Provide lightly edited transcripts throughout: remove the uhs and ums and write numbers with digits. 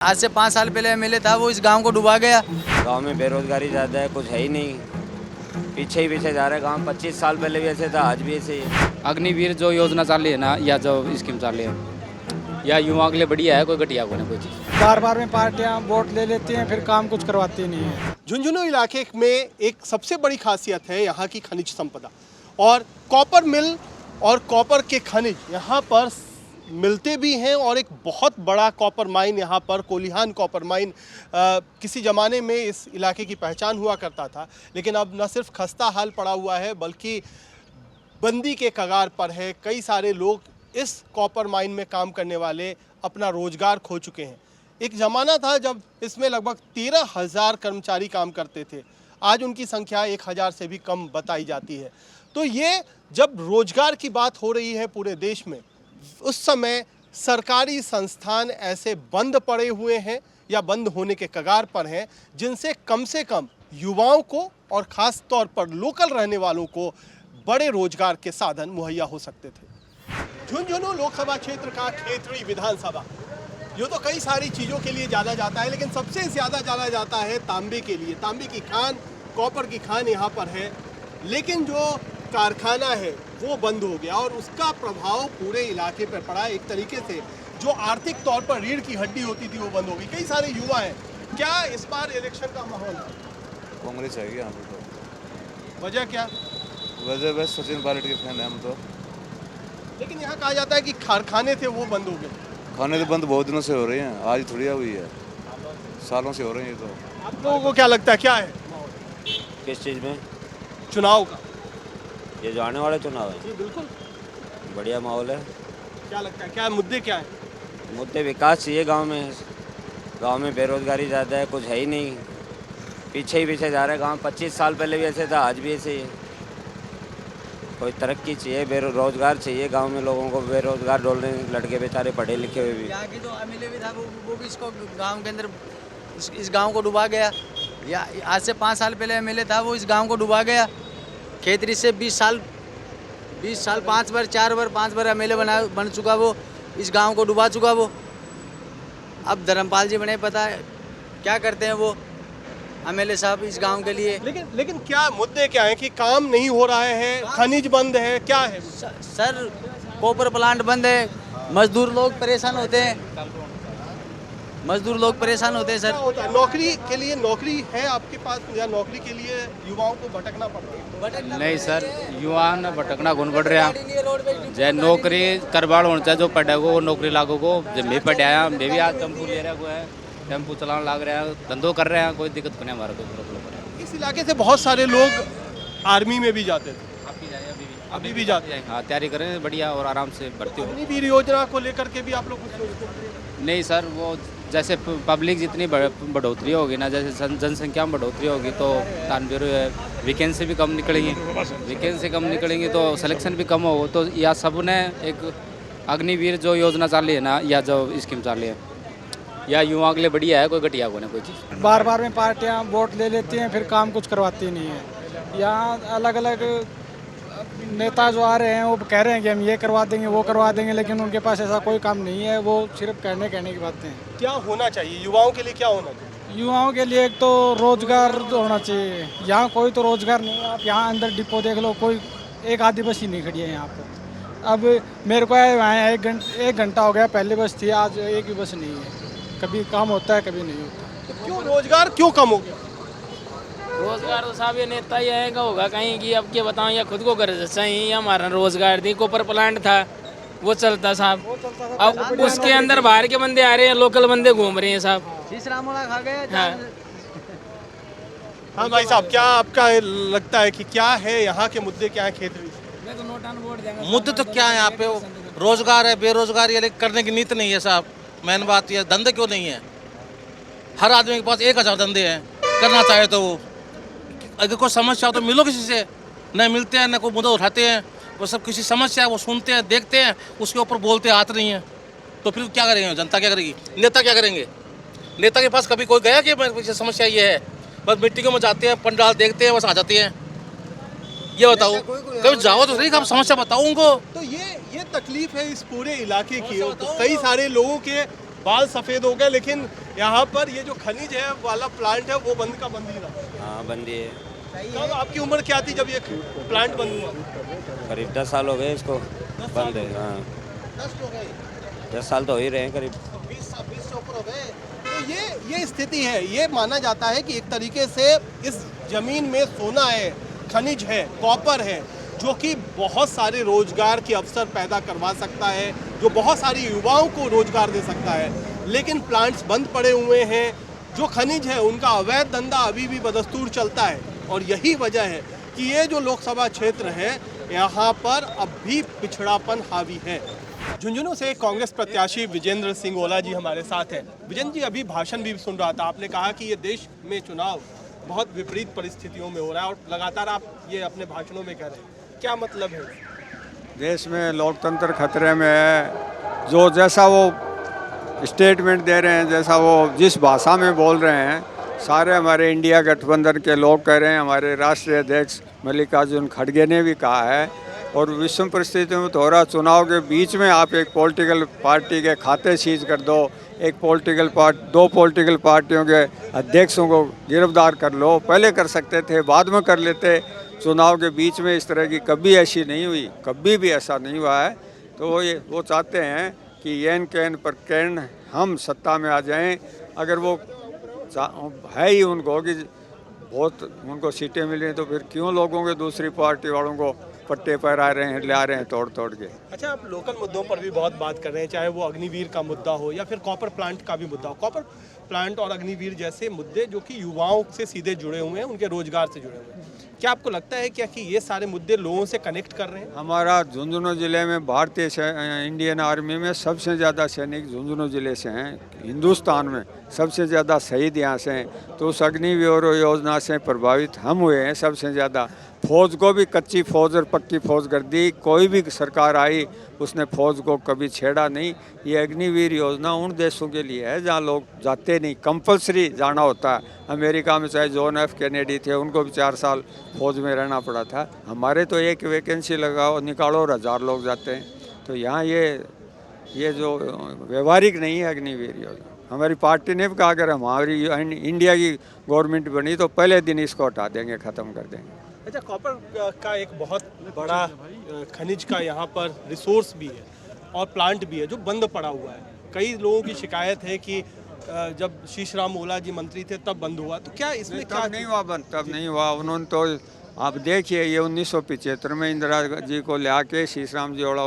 आज से 5 साल पहले एमएलए था, वो इस गांव को डुबा गया। गांव में बेरोजगारी ज़्यादा है, कुछ है ही नहीं, पीछे ही पीछे जा रहा है गांव। 25 साल पहले भी ऐसे था, आज भी ऐसे ही है। अग्निवीर जो योजना चाली है ना, या जो स्कीम चाली है, या युवाओं के लिए बढ़िया है, कोई घटिया को नहीं कोई चीज़। बार बार में पार्टियां वोट ले लेती हैं, फिर काम कुछ करवाती नहीं है। झुंझुनू इलाके में एक सबसे बड़ी खासियत है यहाँ की खनिज संपदा और कॉपर मिल और कॉपर के खनिज यहाँ पर मिलते भी हैं। और एक बहुत बड़ा कॉपर माइन यहाँ पर, कोलिहान कॉपर माइन, किसी ज़माने में इस इलाके की पहचान हुआ करता था, लेकिन अब न सिर्फ खस्ता हाल पड़ा हुआ है बल्कि बंदी के कगार पर है। कई सारे लोग इस कॉपर माइन में काम करने वाले अपना रोजगार खो चुके हैं। एक ज़माना था जब इसमें लगभग 13,000 कर्मचारी काम करते थे, आज उनकी संख्या 1,000 से भी कम बताई जाती है। तो ये जब रोजगार की बात हो रही है पूरे देश में, उस समय सरकारी संस्थान ऐसे बंद पड़े हुए हैं या बंद होने के कगार पर हैं जिनसे कम से कम युवाओं को और ख़ास तौर पर लोकल रहने वालों को बड़े रोजगार के साधन मुहैया हो सकते थे। झुंझुनू लोकसभा क्षेत्र का खेतड़ी विधानसभा, ये तो कई सारी चीज़ों के लिए जाना जाता है, लेकिन सबसे ज़्यादा जाना जाता है तांबे के लिए। तांबे की खान, कॉपर की खान यहाँ पर है, लेकिन जो कारखाना है वो बंद हो गया और उसका प्रभाव पूरे इलाके पर पड़ा। एक तरीके से जो आर्थिक तौर पर रीढ़ की हड्डी होती थी वो बंद हो गई। कई सारे युवा हैं। क्या इस बार इलेक्शन का माहौल है? कांग्रेस है यहाँ पे। तो वजह क्या? वजह बस सचिन पायलट के फैन है हम तो। लेकिन यहाँ कहा जाता है कि कारखाने थे वो बंद हो गए। खाने तो बंद बहुत दिनों से हो रहे हैं, आज थोड़ी हुई है, सालों से हो रहे हैं ये तो। आप लोगों को क्या लगता है क्या है किस चीज़ में? चुनाव का? ये जो आने वाले चुनाव है, जी बिल्कुल। बढ़िया माहौल है। क्या लगता है, क्या मुद्दे क्या है? मुद्दे विकास चाहिए गांव में। गांव में बेरोजगारी ज़्यादा है, कुछ है ही नहीं, पीछे ही पीछे जा रहा है गांव। 25 साल पहले भी ऐसे था, आज भी ऐसे ही है। कोई तरक्की चाहिए, बेरोजगार चाहिए गांव में लोगों को। बेरोजगार डोल रहे हैं लड़के बेचारे, पढ़े लिखे हुए भी। यहाँ की जो एमएलए भी था, वो भी इसको गांव के अंदर इस गांव को डुबा गया। या आज से 5 साल पहले एमएलए था, वो इस गांव को डुबा गया। खेतरी से 20 साल 5 बार 4 बार 5 बार एमएलए बन चुका वो, इस गांव को डुबा चुका वो। अब धर्मपाल जी बने, पता है क्या करते हैं वो एमएलए साहब इस गांव के लिए। लेकिन क्या मुद्दे क्या हैं कि काम नहीं हो रहा है, खनिज बंद है, क्या है? सर कॉपर प्लांट बंद है, मजदूर लोग परेशान होते हैं, सर। क्या होता है? नौकरी के लिए नौकरी है आपके पास या नौकरी के लिए युवाओं को भटकना पड़ता है? नहीं सर, युवा ने भटकना कौन पड़ रहा, जय नौकरी करवाड़ होना चाहिए। जो पढ़े को वो नौकरी लागू को, जब मैं पढ़ आया, मैं भी आज टेम्पू ले रहा है, टेम्पू चलाने लग रहा है, धंधो कर रहे हैं, कोई दिक्कत नहीं हमारा, कोई प्रॉब्लम नहीं। इस इलाके से बहुत सारे लोग आर्मी में भी जाते थे, अभी भी जाते हैं। हाँ, तैयारी करें बढ़िया और आराम से भर्ती हो। अग्निवीर योजना को लेकर के भी आप लोग कुछ सोचते हैं? नहीं सर, वो जैसे पब्लिक जितनी बढ़ोतरी होगी ना, जैसे जनसंख्या में बढ़ोतरी होगी तो तानवीर वैकेंसी भी कम निकलेंगी, तो सिलेक्शन भी कम हो। तो या सब ने एक अग्निवीर जो योजना चाली है ना, या जो स्कीम चाली है, या युवाओं के लिए बढ़िया है, कोई घटिया को नहीं कोई चीज़। बार बार में पार्टियां वोट ले लेती हैं, फिर काम कुछ करवाती नहीं है। यहाँ अलग अलग नेता जो आ रहे हैं वो कह रहे हैं कि हम ये करवा देंगे, वो करवा देंगे, लेकिन उनके पास ऐसा कोई काम नहीं है। वो सिर्फ कहने की बातें हैं। क्या होना चाहिए युवाओं के लिए? क्या होना चाहिए युवाओं के लिए? एक तो रोजगार होना चाहिए। यहाँ कोई तो रोजगार नहीं है। आप यहाँ अंदर डिपो देख लो, कोई एक आधी बस ही नहीं खड़ी है यहाँ पर। अब मेरे को वहाँ 1 घंटा हो गया, पहले बस थी, आज एक भी बस नहीं है। कभी काम होता है, कभी नहीं होता। तो क्यों रोजगार क्यों कम हो गया? रोजगार तो साहब ये नेता ही आएगा होगा कहीं की, अब क्या बताऊँ, या खुद को कर सही हमारा रोजगार दी। कॉपर प्लांट था वो चलता साहब, अब उसके अंदर बाहर के बंदे आ रहे हैं, लोकल बंदे घूम रहे हैं साहब। खा गए। हाँ भाई साहब, क्या आपका लगता है कि क्या है यहाँ के मुद्दे, क्या है खेतरी? मुद्दे तो क्या है यहाँ पे? रोजगार है, बेरोजगारी है, लेकिन करने की नीति नहीं है साहब। मेन बात यह, धंधे क्यों नहीं है? हर आदमी के पास 1,000 धंधे हैं, करना चाहे तो वो। अगर कोई समस्या हो तो मिलो किसी से, न मिलते हैं, न कोई मुद्दा उठाते हैं। वो सब किसी समस्या है वो सुनते हैं, देखते हैं, उसके ऊपर बोलते आते नहीं हैं। तो फिर क्या करेंगे? जनता क्या करेगी? नेता क्या करेंगे? नेता के पास कभी कोई गया कि समस्या ये है? बस मीटिंगों में जाते हैं, पंडाल देखते हैं, बस आ जाते हैं। ये बताओ, कभी जाओ तो सही, कब समस्या बताओ उनको। तो ये तकलीफ है इस पूरे इलाके की। तो कई सारे लोगों के बाल सफ़ेद हो गए, लेकिन यहाँ पर ये जो खनिज है वाला प्लांट है वो बंद का बंद ही रहा। हाँ बंदी है। तब आपकी उम्र क्या थी जब ये प्लांट बंद हुआ? करीब 10 साल हो गए इसको बंद है। हाँ 10 साल तो हो ही रहे हैं करीब। 20 से ऊपर हो गए। तो ये स्थिति है। ये माना जाता है कि एक तरीके से इस जमीन में सोना है, खनिज है, कॉपर है, जो कि बहुत सारे रोजगार के अवसर पैदा करवा सकता है, जो बहुत सारी युवाओं को रोजगार दे सकता है। लेकिन प्लांट्स बंद पड़े हुए हैं। जो खनिज है उनका अवैध धंधा अभी भी बदस्तूर चलता है, और यही वजह है कि ये जो लोकसभा क्षेत्र है यहाँ पर अब भी पिछड़ापन हावी है। झुंझुनू से कांग्रेस प्रत्याशी विजेंद्र सिंह ओला जी हमारे साथ हैं। विजेंद्र जी, अभी भाषण भी सुन रहा था, आपने कहा कि ये देश में चुनाव बहुत विपरीत परिस्थितियों में हो रहा है, और लगातार आप ये अपने भाषणों में कह रहे हैं। क्या मतलब है? देश में लोकतंत्र खतरे में है। जो जैसा वो स्टेटमेंट दे रहे हैं, जैसा वो जिस भाषा में बोल रहे हैं, सारे हमारे इंडिया गठबंधन के लोग कह रहे हैं। हमारे राष्ट्रीय अध्यक्ष मल्लिकार्जुन खड़गे ने भी कहा है। और विषम परिस्थितियों में तो हो रहा, चुनाव के बीच में आप एक पॉलिटिकल पार्टी के खाते सीज कर दो, दो पॉलिटिकल पार्टियों के अध्यक्षों को गिरफ्तार कर लो। पहले कर सकते थे, बाद में कर लेते। चुनाव के बीच में इस तरह की कभी ऐसी नहीं हुई, कभी भी ऐसा नहीं हुआ है। तो वो चाहते हैं कि येन कैन पर कैन हम सत्ता में आ जाएं। अगर वो है ही उनको कि बहुत उनको सीटें मिली हैं, तो फिर क्यों लोगों के दूसरी पार्टी वालों को पट्टे पर आ रहे हैं, ले आ रहे हैं तोड़ तोड़ के। अच्छा, आप लोकल मुद्दों पर भी बहुत बात कर रहे हैं, चाहे वो अग्निवीर का मुद्दा हो या फिर कॉपर प्लांट का भी मुद्दा हो। कॉपर प्लांट और अग्निवीर जैसे मुद्दे जो कि युवाओं से सीधे जुड़े हुए हैं, उनके रोजगार से जुड़े हुए हैं, क्या आपको लगता है क्या कि ये सारे मुद्दे लोगों से कनेक्ट कर रहे हैं? हमारा झुंझुनू ज़िले में भारतीय इंडियन आर्मी में सबसे ज़्यादा सैनिक झुंझुनू ज़िले से हैं। हिंदुस्तान में सबसे ज़्यादा शहीद यहाँ से हैं। तो उस अग्निवीर योजना से प्रभावित हम हुए हैं सबसे ज़्यादा। फौज को भी कच्ची फौज और पक्की फौज कर दी। कोई भी सरकार आई उसने फौज को कभी छेड़ा नहीं। ये अग्निवीर योजना उन देशों के लिए है जहाँ लोग जाते नहीं, कंपलसरी जाना होता है। अमेरिका में चाहे जॉन एफ कैनेडी थे, उनको भी 4 साल फौज में रहना पड़ा था। हमारे तो एक वैकेंसी लगाओ, निकालो और 1000 लोग जाते हैं। तो यहाँ ये जो व्यवहारिक नहीं है अग्निवीर योजना। हमारी पार्टी ने भी कहा अगर हमारी इंडिया की गवर्नमेंट बनी तो पहले दिन इसको हटा देंगे, ख़त्म कर देंगे। अच्छा, कॉपर का एक बहुत बड़ा खनिज का यहाँ पर रिसोर्स भी है और प्लांट भी है जो बंद पड़ा हुआ है। कई लोगों की शिकायत है कि जब शीशराम ओला जी मंत्री थे तब बंद हुआ, तो क्या इसमें क्या नहीं हुआ बंद? तब नहीं हुआ। उन्होंने तो आप देखिए, ये 1975 में इंदिरा जी को ले आके शीशराम जी ओला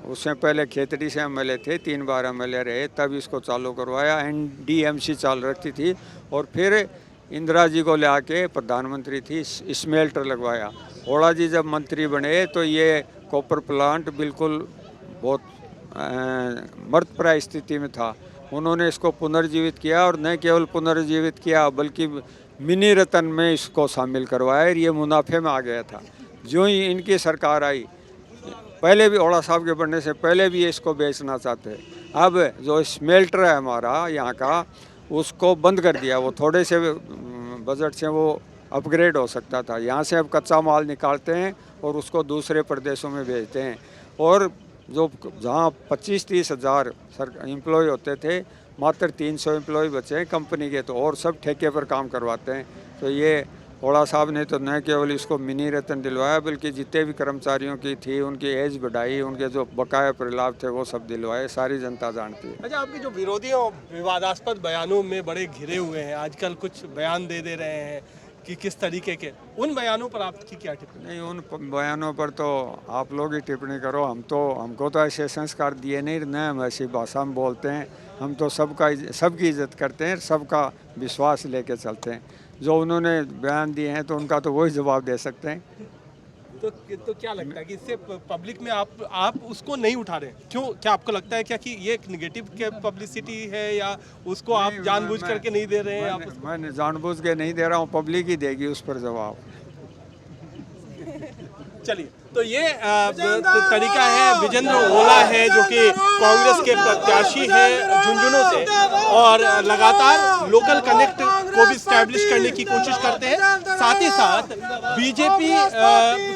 उससे पहले खेतड़ी से एमएलए थे, 3 बार एमएलए रहे, तब इसको चालू करवाया। NDMC चाल रखती थी, और फिर इंदिरा जी को ले आके प्रधानमंत्री थी, स्मेल्टर लगवाया। ओला जी जब मंत्री बने तो ये कॉपर प्लांट बिल्कुल बहुत मृतप्राय स्थिति में था। उन्होंने इसको पुनर्जीवित किया, और न केवल पुनर्जीवित किया बल्कि मिनी रतन में इसको शामिल करवाया, और ये मुनाफे में आ गया था। जो ही इनकी सरकार आई, पहले भी ओला साहब के बनने से पहले भी इसको बेचना चाहते। अब जो स्मेल्टर है हमारा यहाँ का, उसको बंद कर दिया। वो थोड़े से बजट से वो अपग्रेड हो सकता था। यहाँ से अब कच्चा माल निकालते हैं और उसको दूसरे प्रदेशों में भेजते हैं। और जो जहाँ 25-30 हज़ार एम्प्लॉय होते थे, मात्र 300 एम्प्लॉय बचे हैं कंपनी के, तो और सब ठेके पर काम करवाते हैं। तो ये ओला साहब ने तो न केवल इसको मिनी रतन दिलवाया, बल्कि जितने भी कर्मचारियों की थी उनकी एज बढ़ाई, उनके जो बकाया प्रलाभ थे वो सब दिलवाए। सारी जनता जानती है। अच्छा, आपके जो विरोधियों विवादास्पद बयानों में बड़े घिरे हुए हैं, आजकल कुछ बयान दे रहे हैं कि किस तरीके के, उन बयानों पर आपकी क्या टिप्पणी? नहीं, उन बयानों पर तो आप लोग ही टिप्पणी करो। हमको तो ऐसे संस्कार दिए नहीं, न हम ऐसी भाषा में बोलते हैं। हम तो सबकी इज्जत करते हैं, सबका विश्वास लेके चलते हैं। जो उन्होंने बयान दिए हैं तो उनका तो वही जवाब दे सकते हैं। तो क्या लगता है कि इससे पब्लिक में आप उसको नहीं उठा रहे? क्यों? क्या आपको लगता है क्या कि ये एक नेगेटिव पब्लिसिटी है, या उसको आप जानबूझ करके नहीं दे रहे हैं? मैं जानबूझ के नहीं दे रहा हूँ, पब्लिक ही देगी उस पर जवाब। चलिए, तो ये तरीका है। विजेंद्र ओला है जो कि कांग्रेस के प्रत्याशी है झुंझुनू से, और लगातार लोकल कनेक्ट को भी स्टैब्लिश करने की कोशिश करते हैं। साथ ही साथ बीजेपी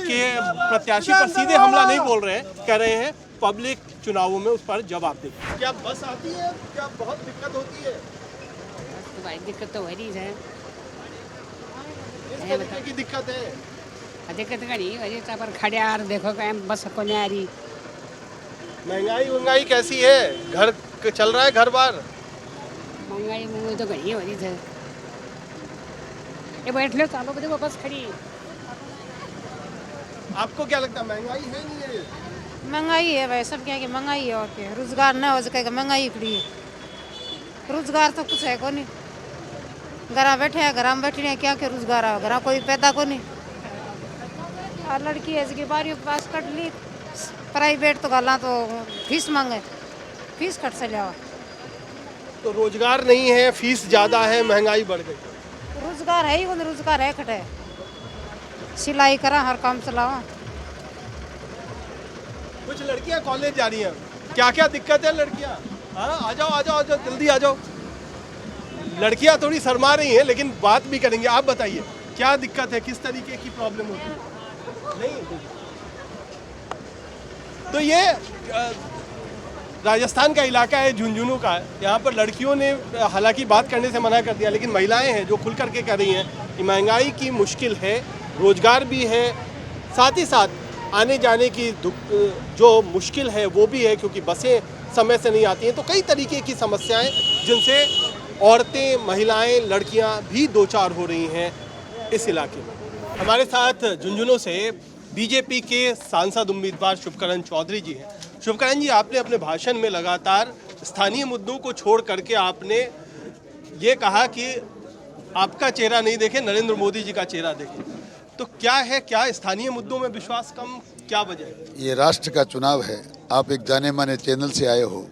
के प्रत्याशी पर सीधे हमला नहीं बोल रहे हैं, कह रहे हैं पब्लिक चुनावों में उस पर जवाब देगी। क्या बस आती है, क्या बहुत दिक्कत होती है? तो भाई दिक्कत तो हो रही है। किस तरीके की दिक्कत है? दिक्कत का नहीं हो रही पर खड़े यार देखो कहीं बस को नहीं आ रही। महंगाई कैसी है? घर चल रहा है घर बार? महंगाई तो कहीं हो रही है। ये बैठ लो चालो देखो बस खड़ी। आपको क्या लगता है महंगाई है नहीं है? महंगाई है भाई, सब क्या कि महंगाई है और क्या। रोजगार ना हो सकेगा, महंगाई खड़ी है। रोजगार तो कुछ है को नहीं। घर बैठे हैं, घर में बैठे हैं, क्या क्या रोजगार है? घर कोई पैदा को नहीं। और लड़की है इसकी 12वीं पास कर ली, प्राइवेट तो गाला तो फीस मांगे, फीस कट से लिया। तो रोजगार नहीं है, फीस ज़्यादा है, महंगाई बढ़ गई। रोजगार है ही वो, रोजगार है खटे। सिलाई करा, हर काम चलावा। कुछ लड़कियां कॉलेज जा रही हैं, क्या क्या दिक्कत है लड़कियां? हाँ आ जाओ जल्दी आ जाओ। लड़कियां थोड़ी शर्मा रही हैं लेकिन बात भी करेंगे। आप बताइए क्या दिक्कत है, किस तरीके की प्रॉब्लम होती है? नहीं तो ये राजस्थान का इलाका है, झुंझुनू का। यहाँ पर लड़कियों ने हालांकि बात करने से मना कर दिया, लेकिन महिलाएं हैं जो खुल करके कह रही हैं कि महंगाई की मुश्किल है, रोजगार भी है, साथ ही साथ आने जाने की जो मुश्किल है वो भी है, क्योंकि बसें समय से नहीं आती हैं। तो कई तरीके की समस्याएं जिनसे औरतें, महिलाएं, लड़कियां भी दो चार हो रही हैं इस इलाके में। हमारे साथ झुंझुनू से बीजेपी के सांसद उम्मीदवार शुभकरण चौधरी जी हैं। शुभकरण जी, आपने अपने भाषण में लगातार स्थानीय मुद्दों को छोड़ करके आपने ये कहा कि आपका चेहरा नहीं देखें, नरेंद्र मोदी जी का चेहरा देखें। तो क्या है, क्या स्थानीय मुद्दों में विश्वास कम, क्या वजह है? ये राष्ट्र का चुनाव है। आप एक जाने माने चैनल से आए हो।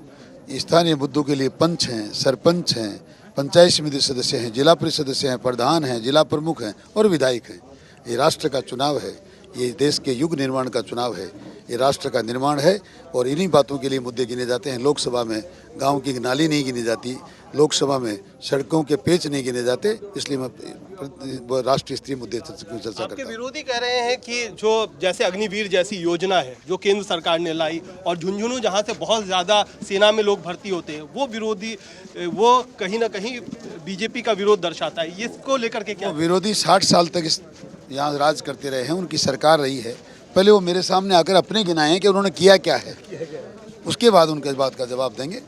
स्थानीय मुद्दों के लिए पंच हैं, सरपंच हैं, पंचायत समिति सदस्य हैं, जिला परिषद सदस्य हैं, प्रधान हैं, जिला प्रमुख हैं और विधायक हैं। ये राष्ट्र का चुनाव है, ये देश के युग निर्माण का चुनाव है, ये राष्ट्र का निर्माण है। और इन्हीं बातों के लिए मुद्दे गिने जाते हैं। लोकसभा में गांव की नाली नहीं गिनी जाती, लोकसभा में सड़कों के पेच नहीं गिने जाते, इसलिए मैं राष्ट्रीय स्तरीय मुद्दे चर्चा करता हूं। आपके विरोधी कह रहे हैं कि जो जैसे अग्निवीर जैसी योजना है जो केंद्र सरकार ने लाई, और झुंझुनू जहां से बहुत ज़्यादा सेना में लोग भर्ती होते हैं, वो विरोधी, वो कहीं ना कहीं बीजेपी का विरोध दर्शाता है। इसको लेकर के क्या? विरोधी 60 साल तक यहाँ राज करते रहे हैं, उनकी सरकार रही है। पहले वो मेरे सामने आकर अपने गिनाएं कि उन्होंने किया क्या है, उसके बाद उनके इस बात का जवाब देंगे।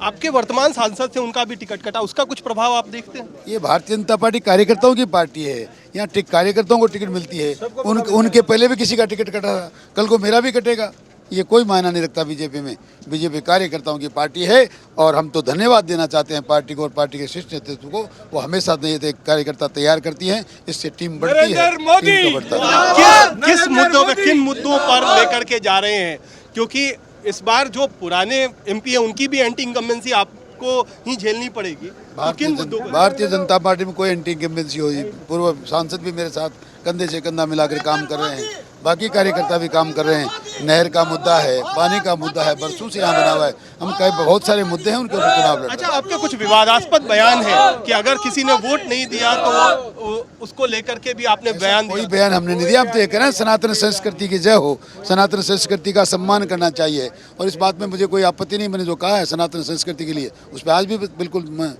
आपके वर्तमान सांसद से उनका भी टिकट कटा, उसका कुछ प्रभाव आप देखते हैं? ये भारतीय जनता पार्टी कार्यकर्ताओं की पार्टी है, यहाँ कार्यकर्ताओं को टिकट मिलती है। उनके पहले भी किसी का टिकट कटा था, कल को मेरा भी कटेगा। ये कोई मायना नहीं रखता बीजेपी में। बीजेपी कार्यकर्ताओं की पार्टी है और हम तो धन्यवाद देना चाहते हैं पार्टी को और पार्टी के शीर्ष नेतृत्व को। वो हमेशा कार्यकर्ता तैयार करती हैं, इससे टीम बढ़ती है, टीम को बढ़ता है। किस मुद्दों पे, किन मुद्दों पर लेकर के जा रहे हैं? क्योंकि इस बार जो पुराने एमपी हैं उनकी भी एंटी इनकम्बेंसी आपको ही झेलनी पड़ेगी। भारतीय जनता पार्टी में कोई एंटी इनकम्बेंसी होगी। पूर्व सांसद भी मेरे साथ कंधे से कंधा मिलाकर काम कर रहे हैं, बाकी कार्यकर्ता भी काम कर रहे हैं। नहर का मुद्दा है, पानी का मुद्दा है, बरसों से यहाँ बना हुआ है। हम कई बहुत सारे मुद्दे हैं, उनके ऊपर चुनाव लड़ रहे हैं। अच्छा, आपके कुछ विवादास्पद बयान है कि अगर किसी ने वोट नहीं दिया तो उसको लेकर के भी आपने बयान दिया। कोई बयान हमने नहीं दिया। हम तो ये कह रहे हैं सनातन संस्कृति की जय हो, सनातन संस्कृति का सम्मान करना चाहिए और इस बात में मुझे कोई आपत्ति नहीं। मैंने जो कहा है सनातन संस्कृति के लिए, उस पर आज भी बिल्कुल मैं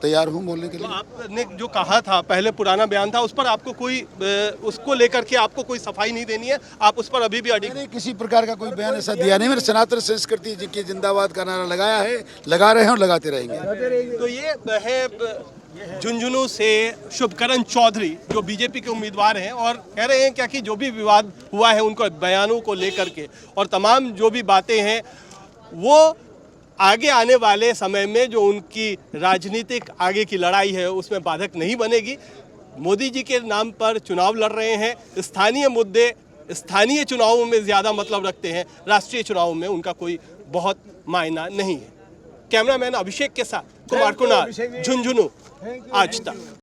तैयार हूँ बोलने के लिए। तो आपने जो कहा था पहले, पुराना बयान था, उस पर आपको कोई, उसको लेकर के आपको कोई सफाई नहीं देनी है, आप उस पर अभी भी अडिग? नहीं, किसी प्रकार का कोई बयान ऐसा दिया नहीं। मैंने सनातन संस्कृति की जिंदाबाद का नारा लगाया है, लगा रहे हैं और लगाते रहेंगे। तो ये है झुंझुनू से शुभकरण चौधरी जो बीजेपी के उम्मीदवार हैं और कह रहे हैं क्या कि जो भी विवाद हुआ है उनको बयानों को लेकर के और तमाम जो भी बातें हैं वो आगे आने वाले समय में जो उनकी राजनीतिक आगे की लड़ाई है उसमें बाधक नहीं बनेगी। मोदी जी के नाम पर चुनाव लड़ रहे हैं। स्थानीय मुद्दे स्थानीय चुनावों में ज़्यादा मतलब रखते हैं, राष्ट्रीय चुनावों में उनका कोई बहुत मायना नहीं है। कैमरामैन अभिषेक के साथ कुमार कुणाल, झुंझुनू, आज तक।